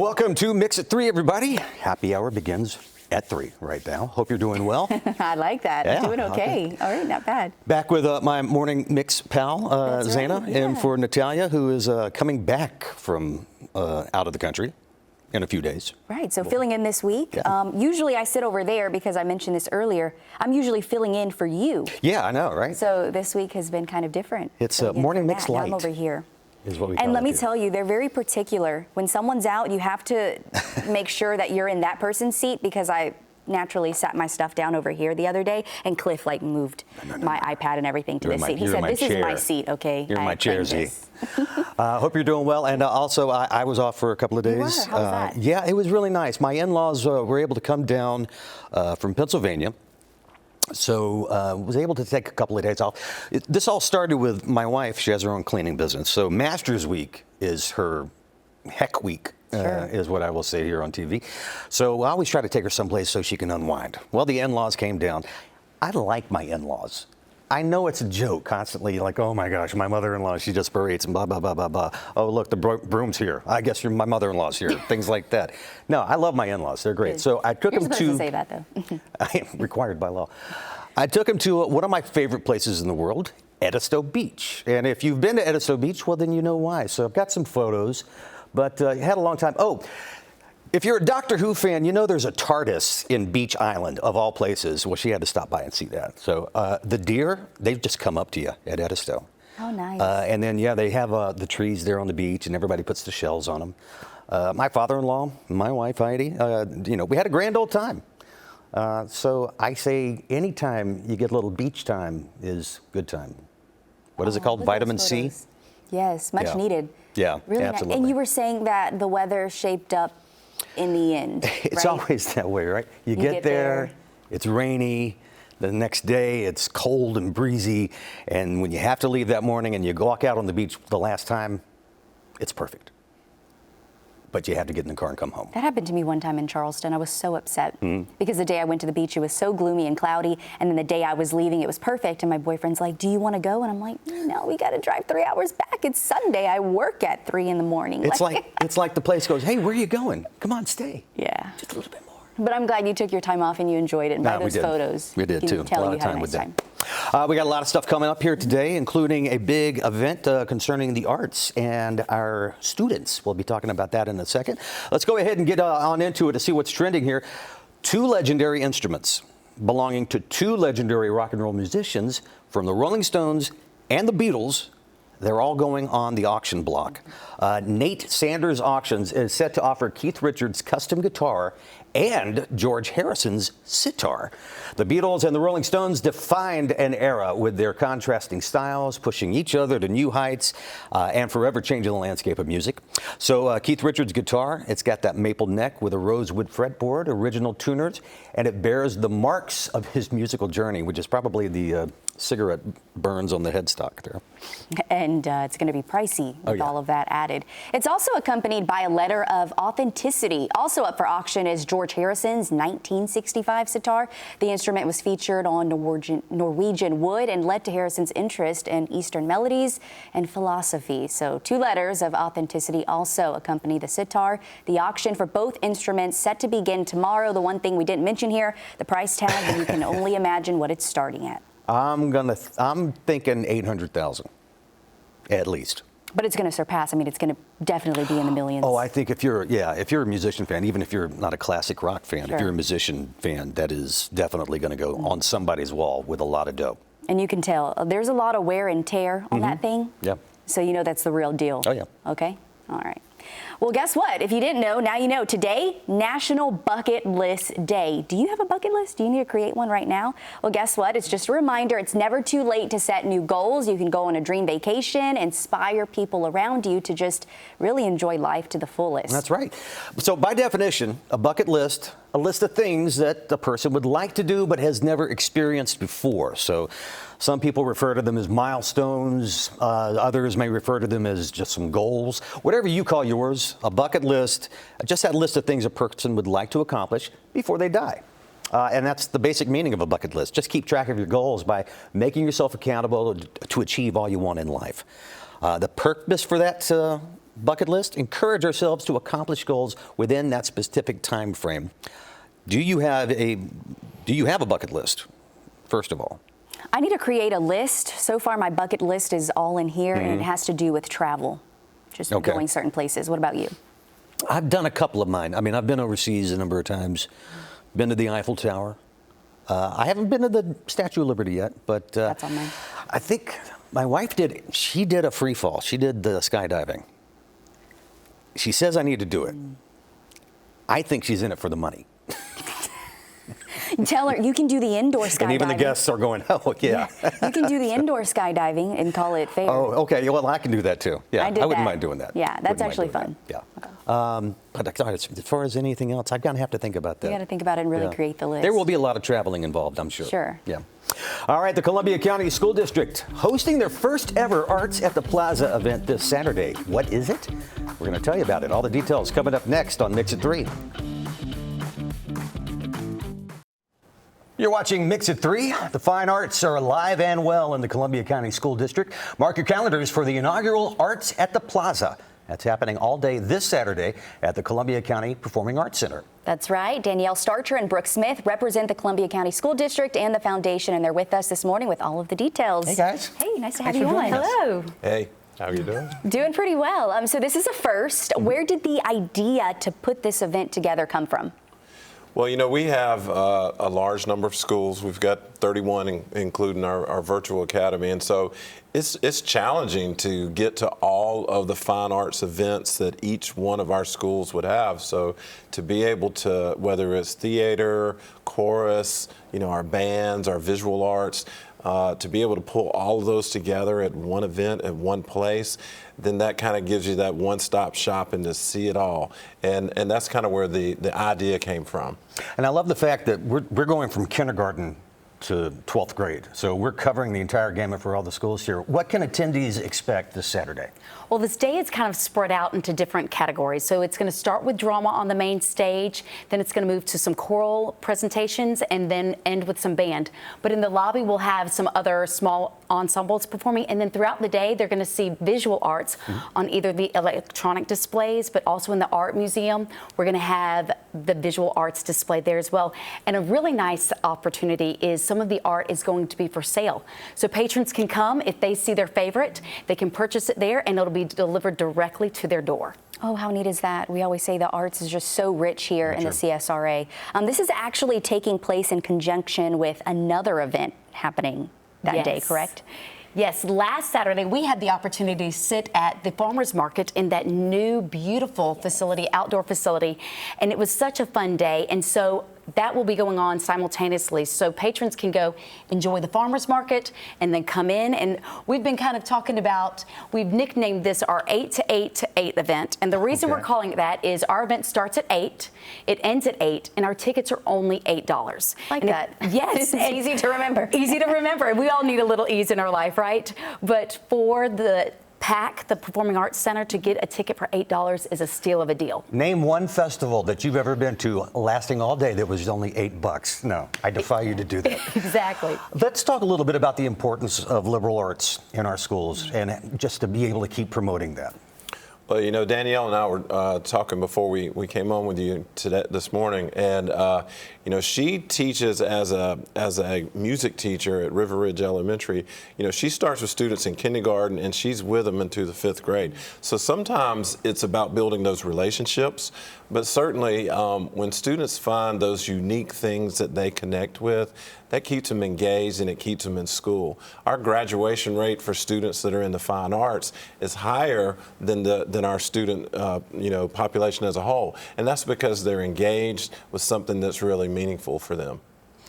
Welcome to Mix at 3, everybody. Happy hour begins at 3 right now. Hope you're doing well. I like that. Yeah, Doing okay. All right, not bad. Back with my morning mix pal, Zana, right, yeah. and for Natalia, who is coming back from out of the country in a few days. Right, so filling in this week. Yeah. Usually I sit over there because I mentioned this earlier. I'm usually filling in for you. Yeah, I know, right? So this week has been kind of different. It's So morning mix now light. I'm over here. Is what we And call let it me here. tell you, they're very particular. When someone's out, you have to make sure that you're in that person's seat, because I naturally sat my stuff down over here the other day, and Cliff moved my iPad and everything to You're this in my- seat. He you're in said, my "This is my chair. seat, okay?" You're in my I chair, claimed Z. this. Hope you're doing well. And also, I was off for a couple of days. You were? How was that? Yeah, it was really nice. My in-laws were able to come down from Pennsylvania. So was able to take a couple of days off. This all started with my wife. She has her own cleaning business. So Masters Week is her heck week, Sure. is what I will say here on TV. So I always try to take her someplace so she can unwind. Well, the in-laws came down. I like my in-laws. I know it's a joke constantly, like, oh my gosh, my mother-in-law, she just berates and blah, blah, blah, blah, blah. Oh, look, the broom's here. I guess my mother-in-law's here, things like that. No, I love my in-laws. They're great. Good. So I took You're them supposed to say that, though. I am required by law. I took him to one of my favorite places in the world, Edisto Beach. And if you've been to Edisto Beach, well, then you know why. So I've got some photos, but had a long time. Oh, if you're a Doctor Who fan, you know there's a TARDIS in Beach Island, of all places. Well, she had to stop by and see that. So the deer, they've just come up to you at Edisto. Oh, nice. And then, yeah, they have the trees there on the beach, and everybody puts the shells on them. My father-in-law, my wife, Heidi, we had a grand old time. So I say anytime you get a little beach time is good time. What is it called? Look at Vitamin those C? photos. Yes, much Yeah. needed. Yeah, Really nice. absolutely. And you were saying that the weather shaped up in the end. It's right? always that way, right? You get get there, there. it's rainy. The next day, it's cold and breezy. And when you have to leave that morning and you walk out on the beach the last time, it's perfect. But you have to get in the car and come home. That happened to me one time in Charleston. I was so upset Mm-hmm. because the day I went to the beach, it was so gloomy and cloudy. And then the day I was leaving, it was perfect. And my boyfriend's like, "Do you want to go?" And I'm like, "No, we got to drive 3 hours back. It's Sunday. I work at 3 in the morning." It's like the place goes, "Hey, where are you going? Come on, stay." Yeah. Just a little bit more. But I'm glad you took your time off and you enjoyed it. And by Nah, we those did. photos, We did you too. can tell A lot you of had time a with nice them. time. We got a lot of stuff coming up here today, including a big event concerning the arts and our students. We'll be talking about that in a second. Let's go ahead and get on into it to see what's trending here. 2 legendary instruments belonging to 2 legendary rock and roll musicians from the Rolling Stones and the Beatles. They're all going on the auction block. Nate Sanders Auctions is set to offer Keith Richards' custom guitar and George Harrison's sitar. The Beatles and the Rolling Stones defined an era with their contrasting styles, pushing each other to new heights and forever changing the landscape of music. So Keith Richards' guitar, it's got that maple neck with a rosewood fretboard, original tuners, and it bears the marks of his musical journey, which is probably the cigarette burns on the headstock there. And it's going to be pricey with yeah. all of that added. It's also accompanied by a letter of authenticity. Also up for auction is George Harrison's 1965 sitar. The instrument was featured on Norwegian wood and led to Harrison's interest in Eastern melodies and philosophy. So 2 letters of authenticity also accompany the sitar. The auction for both instruments set to begin tomorrow. The one thing we didn't mention here, the price tag, and you can only imagine what it's starting at. I'm thinking 800,000, at least. But it's going to surpass. I mean, it's going to definitely be in the millions. Oh, I think if you're a musician fan, even if you're not a classic rock fan, Sure. if you're a musician fan, that is definitely going to go on somebody's wall with a lot of dough. And you can tell there's a lot of wear and tear on that thing. Yeah. So you know that's the real deal. Oh, yeah. Okay. All right. Well, guess what? If you didn't know, now you know. Today, National Bucket List Day. Do you have a bucket list? Do you need to create one right now? Well, guess what? It's just a reminder. It's never too late to set new goals. You can go on a dream vacation, inspire people around you to just really enjoy life to the fullest. That's right. So by definition, a bucket list, a list of things that a person would like to do but has never experienced before. So some people refer to them as milestones. Others may refer to them as just some goals. Whatever you call yours, a bucket list, just that list of things a person would like to accomplish before they die. And that's the basic meaning of a bucket list. Just keep track of your goals by making yourself accountable to achieve all you want in life. The purpose for that bucket list, encourage ourselves to accomplish goals within that specific time frame. Do you have a bucket list, first of all? I need to create a list. So far, my bucket list is all in here, and it has to do with travel, just going certain places. What about you? I've done a couple of mine. I mean, I've been overseas a number of times, been to the Eiffel Tower. I haven't been to the Statue of Liberty yet, but That's on mine. I think my wife she did a free fall. She did the skydiving. She says I need to do it. I think she's in it for the money. Tell her you can do the indoor skydiving. And even the guests are going, oh, yeah. You can do the indoor skydiving and call it fair. Oh, okay. Well, I can do that too. Yeah, I wouldn't mind doing that. Yeah, that's actually fun. Yeah. Okay. But as far as anything else, I'm going to have to think about that. You got to think about it and really create the list. There will be a lot of traveling involved, I'm sure. Sure. Yeah. All right, the Columbia County School District hosting their first ever Arts at the Plaza event this Saturday. What is it? We're going to tell you about it. All the details coming up next on Mix It 3. You're watching Mix It 3. The fine arts are alive and well in the Columbia County School District. Mark your calendars for the inaugural Arts at the Plaza. That's happening all day this Saturday at the Columbia County Performing Arts Center. That's right. Danielle Starcher and Brooke Smith represent the Columbia County School District and the foundation, and they're with us this morning with all of the details. Hey, guys. Hey, nice to have Thanks you for on. joining us. Hello. Hey, how are you doing? Doing pretty well. So this is a first. Where did the idea to put this event together come from? Well, you know, we have a large number of schools. We've got 31, including our virtual academy. And so it's challenging to get to all of the fine arts events that each one of our schools would have. So to be able to, whether it's theater, chorus, you know, our bands, our visual arts, to be able to pull all of those together at one event, at one place, then that kind of gives you that one-stop shopping to see it all. And that's kind of where the idea came from. And I love the fact that we're going from kindergarten to 12th grade. So we're covering the entire gamut for all the schools here. What can attendees expect this Saturday? Well, this day is kind of spread out into different categories. So it's going to start with drama on the main stage, then it's going to move to some choral presentations, and then end with some band. But in the lobby, we'll have some other small ensembles performing, and then throughout the day, they're going to see visual arts on either the electronic displays, but also in the art museum. We're going to have the visual arts display there as well. And a really nice opportunity is some of the art is going to be for sale. So patrons can come, if they see their favorite, they can purchase it there, and it'll be delivered directly to their door. Oh, how neat is that? We always say the arts is just so rich here in the CSRA. This is actually taking place in conjunction with another event happening that day, correct? Yes, last Saturday we had the opportunity to sit at the farmers market in that new beautiful facility, outdoor facility, and it was such a fun day. And so that will be going on simultaneously, so patrons can go enjoy the farmers market and then come in. And we've been kind of talking about, we've nicknamed this our 8 to 8 to 8 event, and the reason we're calling it that is our event starts at 8, it ends at 8, and our tickets are only $8. Like that. Yes. It's easy to remember. Easy to remember. We all need a little ease in our life, right? But for the PAC, the Performing Arts Center, to get a ticket for $8 is a steal of a deal. Name one festival that you've ever been to lasting all day that was only $8. No, I defy you to do that. Exactly. Let's talk a little bit about the importance of liberal arts in our schools and just to be able to keep promoting that. Well, you know, Danielle and I were talking before we came on with you this morning, and you know, she teaches as a music teacher at River Ridge Elementary. You know, she starts with students in kindergarten, and she's with them into the 5th grade. So sometimes it's about building those relationships, but certainly when students find those unique things that they connect with, that keeps them engaged and it keeps them in school. Our graduation rate for students that are in the fine arts is higher than our student you know, population as a whole, and that's because they're engaged with something that's really meaningful for them.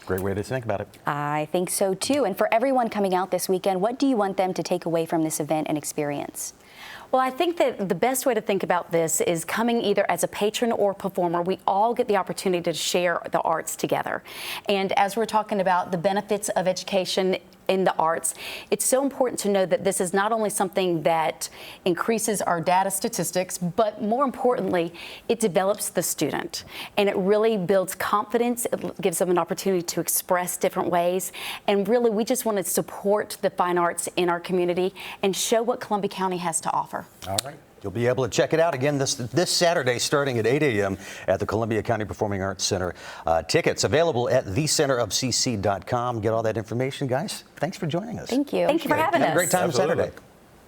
Great way to think about it. I think so too. And for everyone coming out this weekend, what do you want them to take away from this event and experience? Well, I think that the best way to think about this is coming either as a patron or performer. We all get the opportunity to share the arts together. And as we're talking about the benefits of education in the arts, it's so important to know that this is not only something that increases our data statistics, but more importantly, it develops the student. And it really builds confidence. It gives them an opportunity to express different ways. And really, we just want to support the fine arts in our community and show what Columbia County has to offer. All right. You'll be able to check it out again this Saturday starting at 8 a.m. at the Columbia County Performing Arts Center. Tickets available at thecenterofcc.com. Get all that information, guys. Thanks for joining us. Thank you. Thank you for having us. Have a great time Absolutely.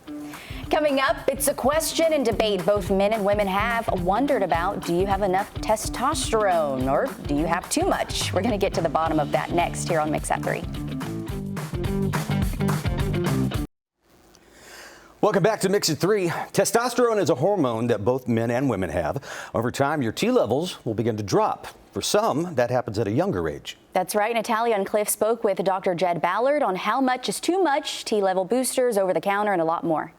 Saturday. Coming up, it's a question and debate both men and women have wondered about. Do you have enough testosterone or do you have too much? We're going to get to the bottom of that next here on Mix at 3. Welcome back to Mix at 3. Testosterone is a hormone that both men and women have. Over time, your T levels will begin to drop. For some, that happens at a younger age. That's right. Natalia and Cliff spoke with Dr. Jed Ballard on how much is too much, T-level boosters, over-the-counter, and a lot more.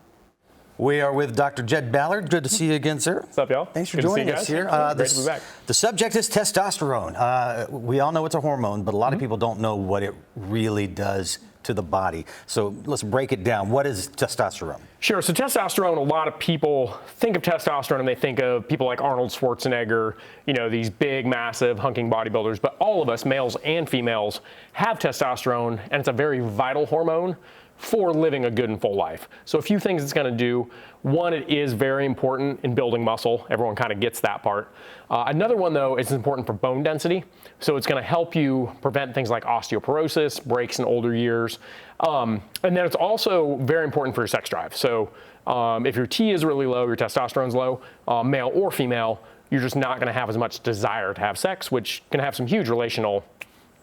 We are with Dr. Jed Ballard. Good to see you again, sir. What's up, y'all? Thanks for Good to see joining you us guys. here. Great to be back. The subject is testosterone. We all know it's a hormone, but a lot of people don't know what it really does to the body. So let's break it down. What is testosterone? Sure. So testosterone, a lot of people think of testosterone and they think of people like Arnold Schwarzenegger, you know, these big, massive, hunking bodybuilders. But all of us, males and females, have testosterone, and it's a very vital hormone for living a good and full life. So a few things it's going to do. One, it is very important in building muscle. Everyone kind of gets that part. Another one, though, is important for bone density. So it's going to help you prevent things like osteoporosis, breaks in older years. And then it's also very important for your sex drive. So if your T is really low, your testosterone's low, male or female, you're just not going to have as much desire to have sex, which can have some huge relational,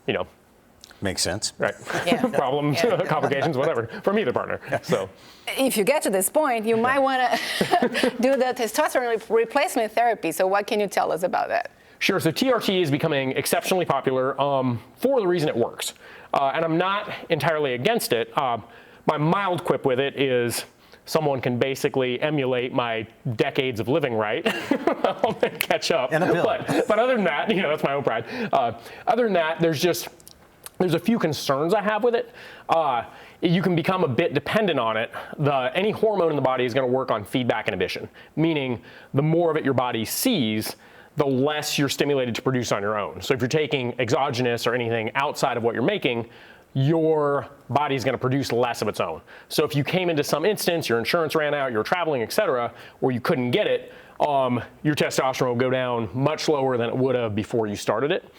you know, Makes sense. right, problems, complications, whatever, from either partner. So. If you get to this point, you might want to do the testosterone replacement therapy. So what can you tell us about that? Sure. So TRT is becoming exceptionally popular for the reason it works. And I'm not entirely against it. My mild quip with it is someone can basically emulate my decades of living right and catch up. And a pill. But other than that, you know, that's my own pride. Other than that, there's a few concerns I have with it. You can become a bit dependent on it. Any hormone in the body is going to work on feedback inhibition, meaning the more of it your body sees, the less you're stimulated to produce on your own. So if you're taking exogenous or anything outside of what you're making, your body is going to produce less of its own. So if you came into some instance, your insurance ran out, you're traveling, et cetera, where you couldn't get it, your testosterone will go down much lower than it would have before you started it.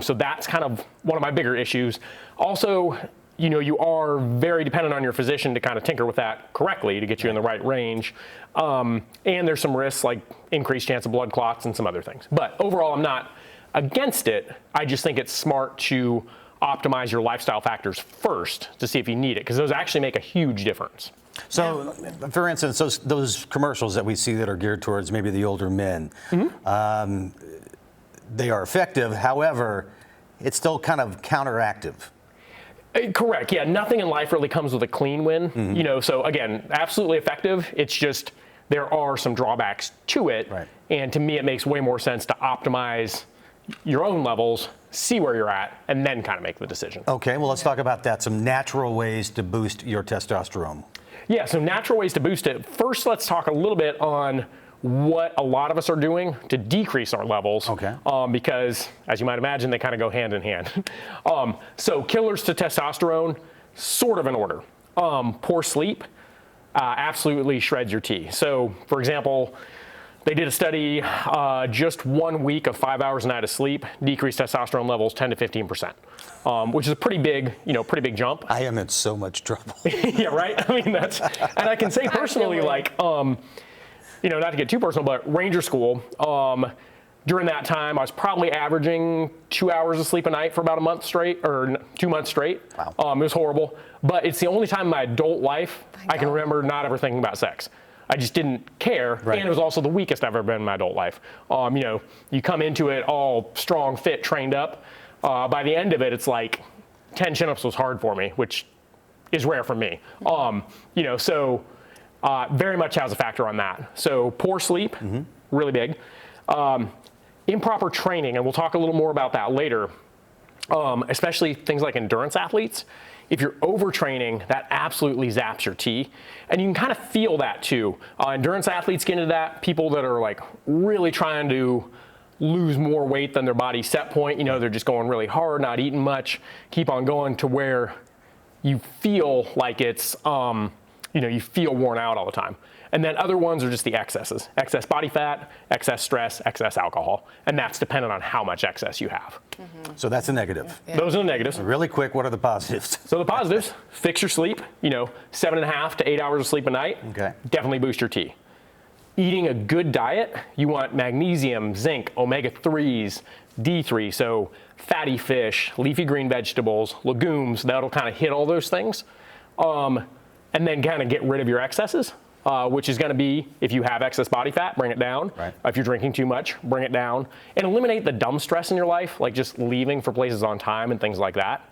So that's kind of one of my bigger issues. Also, you know, you are very dependent on your physician to kind of tinker with that correctly to get you in the right range. And there's some risks like increased chance of blood clots and some other things. But overall, I'm not against it. I just think it's smart to optimize your lifestyle factors first to see if you need it, because those actually make a huge difference. So, for instance, those commercials that we see that are geared towards maybe the older men, they are effective. However, it's still kind of counteractive. Correct. Yeah. Nothing in life really comes with a clean win. You know, so again, absolutely effective. It's just there are some drawbacks to it. Right. And to me, it makes way more sense to optimize your own levels, see where you're at, and then kind of make the decision. Okay, well, let's talk about that. Some natural ways to boost your testosterone. Yeah. So natural ways to boost it. First, let's talk a little bit on what a lot of us are doing to decrease our levels. Okay. Because, as you might imagine, they kind of go hand in hand. So killers to testosterone, sort of in order. Poor sleep absolutely shreds your T. So, for example, they did a study, just 1 week of 5 hours a night of sleep decreased testosterone levels 10 to 15%, which is a pretty big jump. I am in so much trouble. Yeah, right? I mean, and I can say personally, like, you know, not to get too personal, but Ranger School, during that time, I was probably averaging 2 hours of sleep a night for about a month straight, or 2 months straight. Wow. It was horrible. But it's the only time in my adult life I can remember not ever thinking about sex. I just didn't care. Right. And it was also the weakest I've ever been in my adult life. You know, you come into it all strong, fit, trained up. By the end of it, it's like 10 chin-ups was hard for me, which is rare for me. You know, so very much has a factor on that. So poor sleep, really big. Improper training, and we'll talk a little more about that later, especially things like endurance athletes. If you're overtraining, that absolutely zaps your T. And you can kind of feel that too. Endurance athletes get into that. People that are like really trying to lose more weight than their body set point, you know, they're just going really hard, not eating much, keep on going to where you feel like it's, you feel worn out all the time. And then other ones are just the excesses: excess body fat, excess stress, excess alcohol, and that's dependent on how much excess you have. So that's a negative. Those are the negatives. Really quick, what are the positives? So the positives: fix your sleep. 7.5 to 8 hours of sleep a night. Okay. Definitely boost your T. Eating a good diet, you want magnesium, zinc, omega-3s, D3, so fatty fish, leafy green vegetables, legumes, that'll kind of hit all those things. And then kind of get rid of your excesses, which is going to be, if you have excess body fat, bring it down. Right. If you're drinking too much, bring it down. And eliminate the dumb stress in your life, like just leaving for places on time and things like that.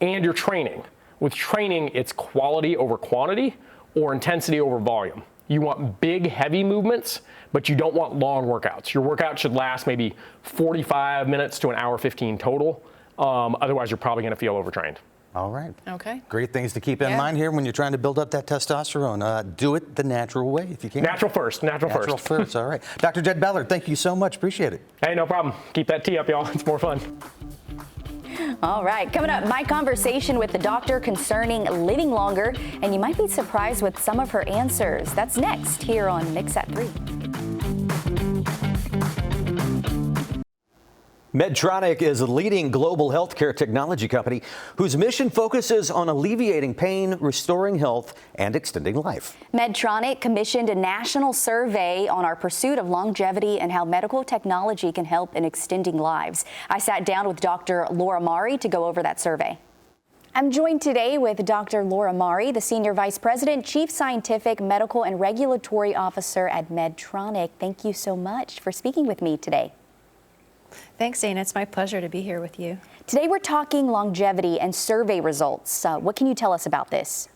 And your training. With training, it's quality over quantity or intensity over volume. You want big, heavy movements, but you don't want long workouts. Your workout should last maybe 45 minutes to an hour 15 total. Otherwise, you're probably going to feel overtrained. All right. Okay. Great things to keep in mind here when you're trying to build up that testosterone. Do it the natural way if you can. Natural first. Natural first. All right. Dr. Jed Ballard, thank you so much. Appreciate it. Hey, no problem. Keep that T up, y'all. It's more fun. All right, coming up, my conversation with the doctor concerning living longer, and you might be surprised with some of her answers. That's next here on Mix at 3. Medtronic is a leading global healthcare technology company whose mission focuses on alleviating pain, restoring health, and extending life. Medtronic commissioned a national survey on our pursuit of longevity and how medical technology can help in extending lives. I sat down with Dr. Laura Mari to go over that survey. I'm joined today with Dr. Laura Mari, the Senior Vice President, Chief Scientific, Medical, and Regulatory Officer at Medtronic. Thank you so much for speaking with me today. Thanks, Dana. It's my pleasure to be here with you. Today we're talking longevity and survey results. What can you tell us about this?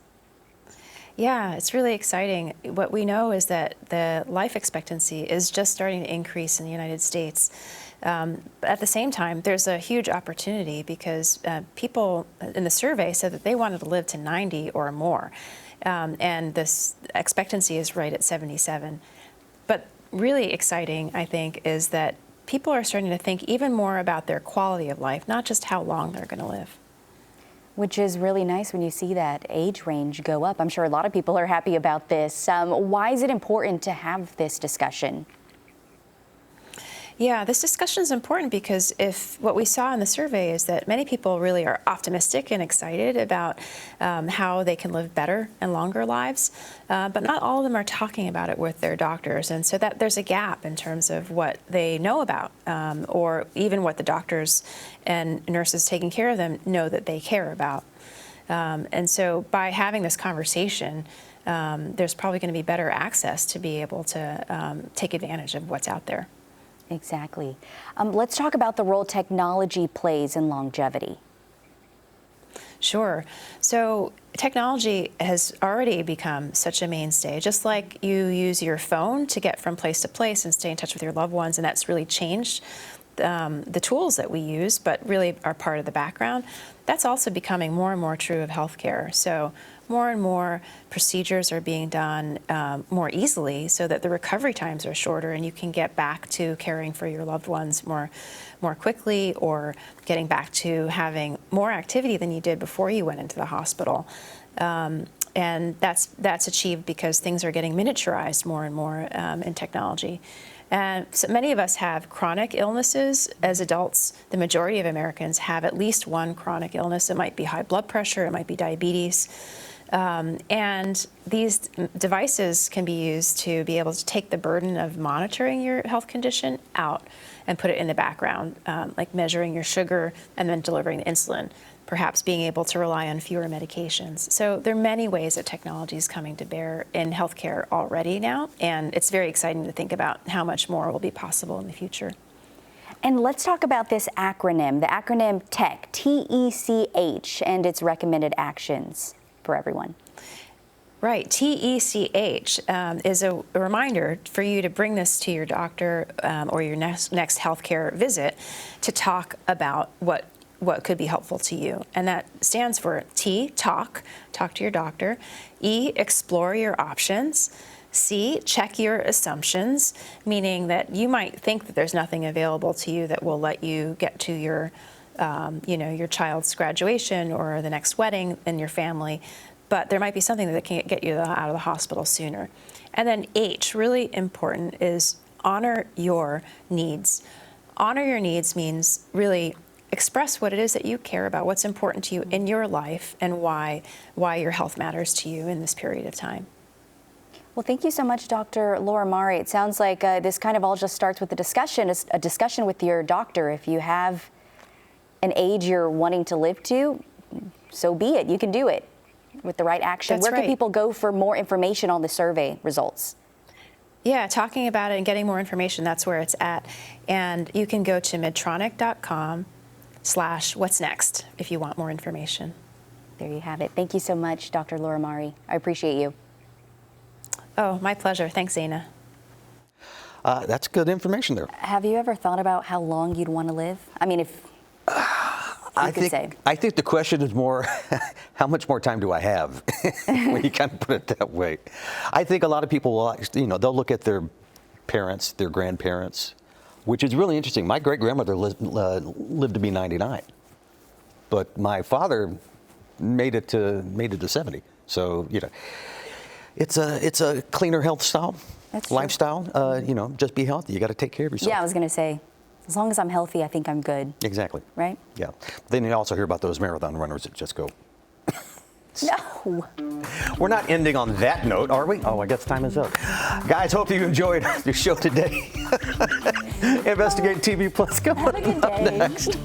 Yeah, it's really exciting. What we know is that the life expectancy is just starting to increase in the United States. But at the same time, there's a huge opportunity because people in the survey said that they wanted to live to 90 or more. And this expectancy is right at 77. But really exciting, I think, is that people are starting to think even more about their quality of life, not just how long they're going to live. Which is really nice when you see that age range go up. I'm sure a lot of people are happy about this. Why is it important to have this discussion? Yeah, this discussion is important because if what we saw in the survey is that many people really are optimistic and excited about how they can live better and longer lives, but not all of them are talking about it with their doctors. And so that there's a gap in terms of what they know about or even what the doctors and nurses taking care of them know that they care about. And so by having this conversation, there's probably going to be better access to be able to take advantage of what's out there. Exactly. Let's talk about the role technology plays in longevity. Sure. So technology has already become such a mainstay, just like you use your phone to get from place to place and stay in touch with your loved ones, and that's really changed the tools that we use, but really are part of the background. That's also becoming more and more true of healthcare. So more and more procedures are being done more easily so that the recovery times are shorter and you can get back to caring for your loved ones more quickly, or getting back to having more activity than you did before you went into the hospital. And that's achieved because things are getting miniaturized more and more in technology. And so many of us have chronic illnesses. As adults, the majority of Americans have at least one chronic illness. It might be high blood pressure, it might be diabetes. And these devices can be used to be able to take the burden of monitoring your health condition out and put it in the background, like measuring your sugar and then delivering the insulin, perhaps being able to rely on fewer medications. So there are many ways that technology is coming to bear in healthcare already now, and it's very exciting to think about how much more will be possible in the future. And let's talk about this acronym, the acronym TECH, T-E-C-H, and its recommended actions for everyone. Right, TECH is a reminder for you to bring this to your doctor or your next healthcare visit to talk about what could be helpful to you. And that stands for T, talk to your doctor. E, explore your options. C, check your assumptions, meaning that you might think that there's nothing available to you that will let you get to your, your child's graduation or the next wedding in your family. but there might be something that can get you out of the hospital sooner. And then H, really important, is honor your needs. Honor your needs means really express what it is that you care about, what's important to you in your life, and why your health matters to you in this period of time. Well, thank you so much, Dr. Laura Mari. It sounds like this kind of all just starts with a discussion with your doctor. If you have an age you're wanting to live to, so be it. You can do it with the right action. That's Where can right. people go for more information on the survey results? Yeah, talking about it and getting more information, that's where it's at. And you can go to medtronic.com/what's next if you want more information. There you have it. Thank you so much, Dr. Laura Mari. I appreciate you. Oh, my pleasure. Thanks, Zana. That's good information there. Have you ever thought about how long you'd want to live? I mean, if you could say. I think the question is more, how much more time do I have? When you kind of put it that way. I think a lot of people will, they'll look at their parents, their grandparents, which is really interesting. My great-grandmother lived to be 99, but my father made it to 70. So, it's a cleaner health lifestyle. Just be healthy. You got to take care of yourself. Yeah, I was going to say, as long as I'm healthy, I think I'm good. Exactly. Right? Yeah. Then you also hear about those marathon runners that just go. No. We're not ending on that note, are we? Oh, I guess time is up. Guys, hope you enjoyed the show today. Investigate TV Plus coming Have a good up day. next.